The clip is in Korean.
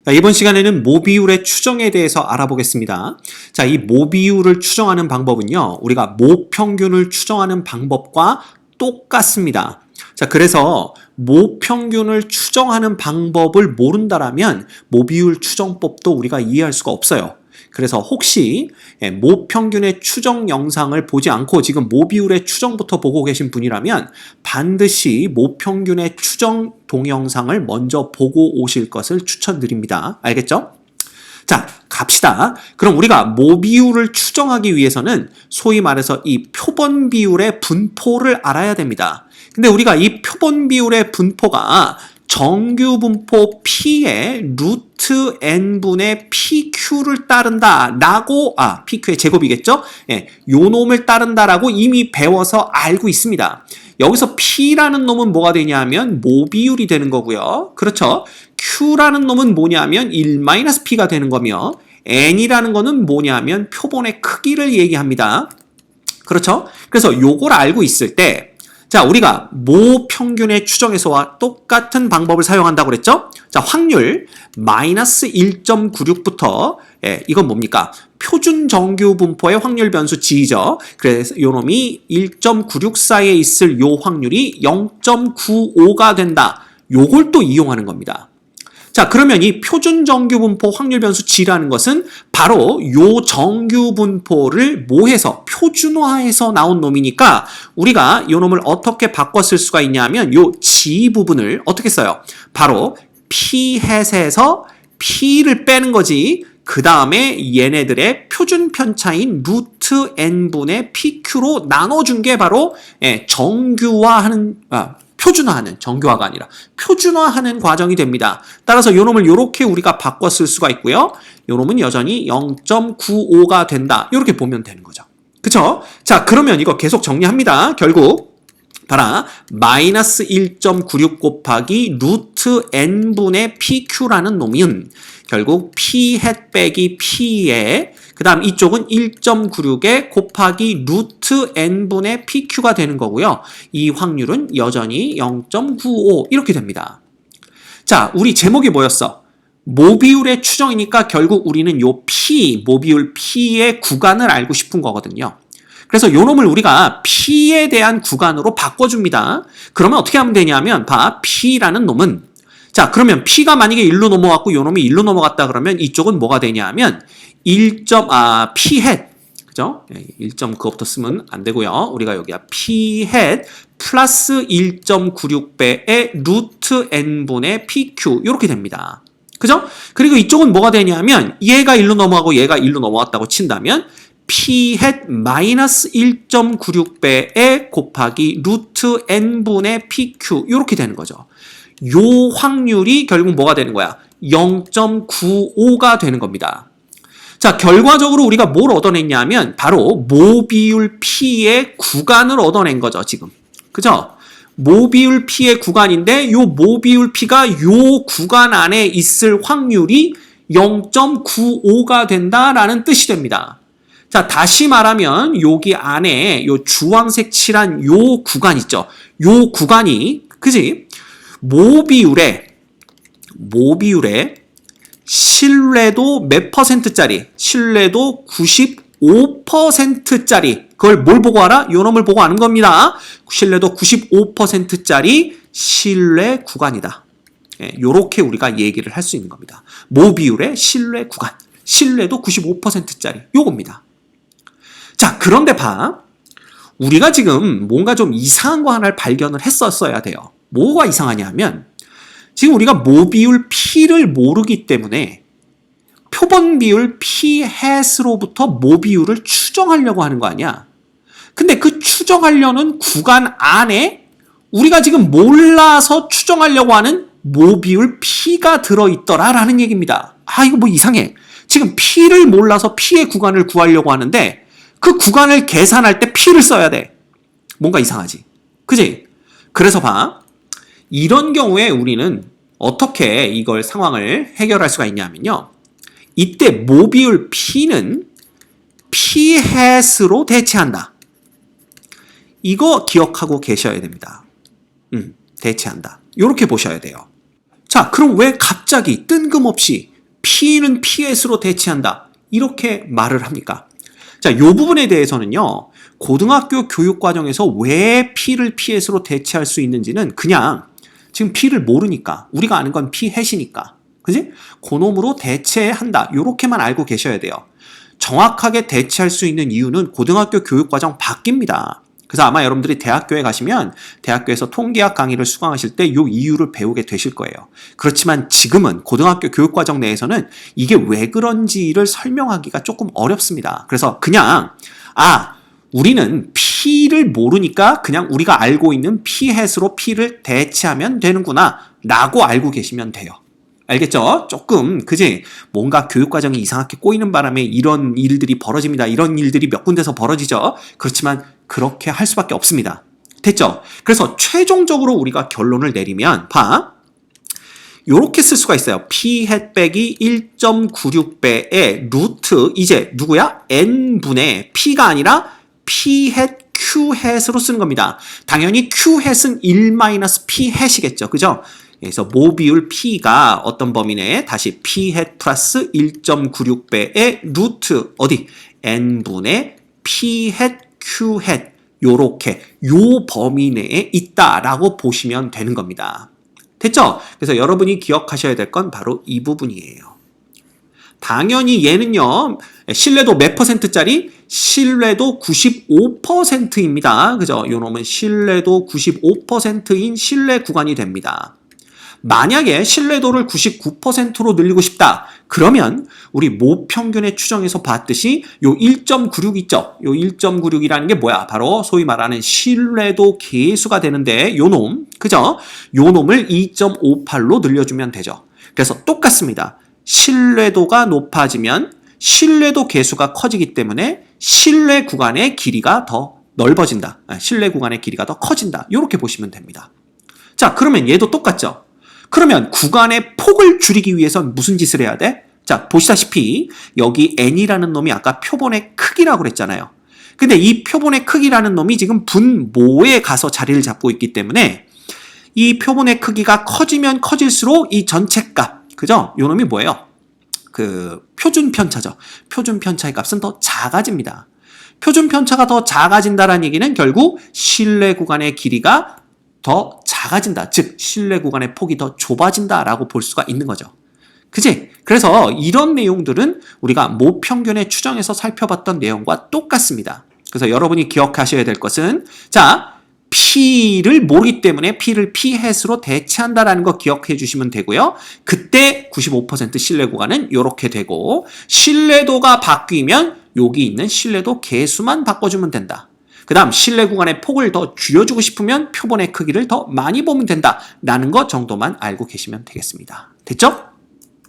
자, 이번 시간에는 모비율의 추정에 대해서 알아보겠습니다. 자, 이 모비율을 추정하는 방법은요, 우리가 모평균을 추정하는 방법과 똑같습니다. 자, 그래서 모평균을 추정하는 방법을 모른다라면 모비율 추정법도 우리가 이해할 수가 없어요. 그래서 혹시 모평균의 추정 영상을 보지 않고 지금 모비율의 추정부터 보고 계신 분이라면 반드시 모평균의 추정 동영상을 먼저 보고 오실 것을 추천드립니다. 알겠죠? 자, 갑시다. 그럼 우리가 모비율을 추정하기 위해서는 소위 말해서 이 표본 비율의 분포를 알아야 됩니다. 근데 우리가 이 표본 비율의 분포가 정규 분포 P의 루트 N분의 PQ를 따른다 라고, PQ의 제곱이겠죠? 예, 요 놈을 따른다라고 이미 배워서 알고 있습니다. 여기서 P라는 놈은 뭐가 되냐면 모비율이 되는 거고요. 그렇죠? Q라는 놈은 뭐냐면 1-P가 되는 거며 N이라는 거는 뭐냐면 표본의 크기를 얘기합니다. 그렇죠? 그래서 요걸 알고 있을 때 자, 우리가 모평균의 추정에서와 똑같은 방법을 사용한다고 그랬죠? 자, 확률 마이너스 1.96부터 이건 뭡니까? 표준 정규 분포의 확률 변수 G죠. 그래서 요 놈이 1.96 사이에 있을 요 확률이 0.95가 된다. 요걸 또 이용하는 겁니다. 자, 그러면 이 표준 정규 분포 확률 변수 G라는 것은 바로 요 정규 분포를 모해서 표준화해서 나온 놈이니까 우리가 요 놈을 어떻게 바꿔 쓸 수가 있냐면 요 G 부분을 어떻게 써요? 바로 P 햇에서 P를 빼는 거지. 그 다음에 얘네들의 표준 편차인 루트 N분의 PQ로 나눠준 게 바로 정규화하는 표준화하는, 정교화가 아니라 표준화하는 과정이 됩니다. 따라서 요 놈을 요렇게 우리가 바꿔 쓸 수가 있고요. 요 놈은 여전히 0.95가 된다. 요렇게 보면 되는 거죠. 그쵸? 자, 그러면 이거 계속 정리합니다. 결국 봐라. 마이너스 1.96 곱하기 루트 N분의 PQ라는 놈은 결국 P 햇 빼기 P에 그 다음 이쪽은 1.96에 곱하기 루트 N분의 PQ가 되는 거고요. 이 확률은 여전히 0.95 이렇게 됩니다. 자, 우리 제목이 뭐였어? 모비율의 추정이니까 결국 우리는 요 P, 모비율 P의 구간을 알고 싶은 거거든요. 그래서 요 놈을 우리가 P에 대한 구간으로 바꿔줍니다. 그러면 어떻게 하면 되냐면 P라는 놈은 자, 그러면 P가 만약에 1로 넘어갔고 요 놈이 1로 넘어갔다 그러면 이쪽은 뭐가 되냐면 P 햇 그죠? 1점 그거부터 쓰면 안 되고요. 우리가 여기가 P 햇 플러스 1.96배의 루트 N분의 PQ 이렇게 됩니다. 그죠? 그리고 이쪽은 뭐가 되냐면 얘가 1로 넘어가고 얘가 1로 넘어갔다고 친다면 P 햇 마이너스 1.96배에 곱하기 루트 N분의 PQ 이렇게 되는 거죠. 요 확률이 결국 뭐가 되는 거야? 0.95가 되는 겁니다. 자, 결과적으로 우리가 뭘 얻어냈냐면 바로 모비율 P의 구간을 얻어낸 거죠, 지금. 그죠? 모비율 P의 구간인데 요 모비율 P가 요 구간 안에 있을 확률이 0.95가 된다라는 뜻이 됩니다. 자, 다시 말하면 여기 안에 요 주황색 칠한 요 구간 있죠? 요 구간이 그지? 모비율의 신뢰도 몇 %짜리? 신뢰도 95%짜리. 그걸 뭘 보고 알아? 요 놈을 보고 아는 겁니다. 신뢰도 95%짜리 신뢰 구간이다. 요렇게 우리가 얘기를 할 수 있는 겁니다. 모비율의 신뢰 구간. 신뢰도 95%짜리. 요겁니다. 자, 그런데 우리가 지금 뭔가 좀 이상한 거 하나를 발견을 했었어야 돼요. 뭐가 이상하냐면 지금 우리가 모비율 P를 모르기 때문에 표본 비율 P 햇으로부터 모비율을 추정하려고 하는 거 아니야. 근데 그 추정하려는 구간 안에 우리가 지금 몰라서 추정하려고 하는 모비율 P가 들어있더라라는 얘기입니다. 이거 뭐 이상해. 지금 P를 몰라서 P의 구간을 구하려고 하는데 그 구간을 계산할 때 P를 써야 돼. 뭔가 이상하지. 그지? 그래서 이런 경우에 우리는 어떻게 이걸 상황을 해결할 수가 있냐면요. 이때 모비율 P는 P 햇으로 대체한다. 이거 기억하고 계셔야 됩니다. 대체한다. 이렇게 보셔야 돼요. 자, 그럼 왜 갑자기 뜬금없이 P는 PS로 대체한다. 이렇게 말을 합니까? 자, 이 부분에 대해서는요. 고등학교 교육과정에서 왜 P를 PS로 대체할 수 있는지는 그냥 지금 P를 모르니까 우리가 아는 건 P 해시니까 그지? 그놈으로 대체한다. 이렇게만 알고 계셔야 돼요. 정확하게 대체할 수 있는 이유는 고등학교 교육과정 바뀝니다. 그래서 아마 여러분들이 대학교에 가시면 대학교에서 통계학 강의를 수강하실 때 이 이유를 배우게 되실 거예요. 그렇지만 지금은 고등학교 교육과정 내에서는 이게 왜 그런지를 설명하기가 조금 어렵습니다. 그래서 그냥 우리는 P를 모르니까 그냥 우리가 알고 있는 P-로 P를 대체하면 되는구나 라고 알고 계시면 돼요. 알겠죠? 조금 그지? 뭔가 교육과정이 이상하게 꼬이는 바람에 이런 일들이 벌어집니다. 이런 일들이 몇 군데서 벌어지죠. 그렇지만 그렇게 할 수밖에 없습니다. 됐죠? 그래서 최종적으로 우리가 결론을 내리면 요렇게 쓸 수가 있어요. P hat 빼기 1.96배의 루트 이제 누구야? N분의 P가 아니라 P hat Q hat으로 쓰는 겁니다. 당연히 Q hat은 1-P hat이겠죠. 그죠? 그래서 모비율 P가 어떤 범위내 다시 P hat 플러스 1.96배의 루트 어디? N분의 P hat Q hat 요렇게 요 범위 내에 있다라고 보시면 되는 겁니다. 됐죠? 그래서 여러분이 기억하셔야 될 건 바로 이 부분이에요. 당연히 얘는요. 신뢰도 몇 %짜리? 신뢰도 95%입니다. 그죠? 요 놈은 신뢰도 95%인 신뢰 구간이 됩니다. 만약에 신뢰도를 99%로 늘리고 싶다. 그러면 우리 모평균의 추정에서 봤듯이 요 1.96 있죠? 요 1.96이라는 게 뭐야? 바로 소위 말하는 신뢰도 계수가 되는데 요 놈, 그죠? 요 놈을 2.58로 늘려주면 되죠. 그래서 똑같습니다. 신뢰도가 높아지면 신뢰도 계수가 커지기 때문에 신뢰 구간의 길이가 더 넓어진다. 신뢰 구간의 길이가 더 커진다. 이렇게 보시면 됩니다. 자, 그러면 얘도 똑같죠? 그러면 구간의 폭을 줄이기 위해선 무슨 짓을 해야 돼? 자, 보시다시피 여기 n이라는 놈이 아까 표본의 크기라고 그랬잖아요. 근데 이 표본의 크기라는 놈이 지금 분모에 가서 자리를 잡고 있기 때문에 이 표본의 크기가 커지면 커질수록 이 전체 값, 그죠? 요 놈이 뭐예요? 그 표준 편차죠. 표준 편차의 값은 더 작아집니다. 표준 편차가 더 작아진다는 얘기는 결국 신뢰 구간의 길이가 더 작아진다. 즉 신뢰 구간의 폭이 더 좁아진다라고 볼 수가 있는 거죠. 그지? 그래서 이런 내용들은 우리가 모평균의 추정에서 살펴봤던 내용과 똑같습니다. 그래서 여러분이 기억하셔야 될 것은 자, P를 모르기 때문에 P를 P-hat으로 대체한다라는 거 기억해 주시면 되고요. 그때 95% 신뢰 구간은 이렇게 되고 신뢰도가 바뀌면 여기 있는 신뢰도 계수만 바꿔주면 된다. 그 다음 신뢰 구간의 폭을 더 줄여주고 싶으면 표본의 크기를 더 많이 보면 된다라는 것 정도만 알고 계시면 되겠습니다. 됐죠?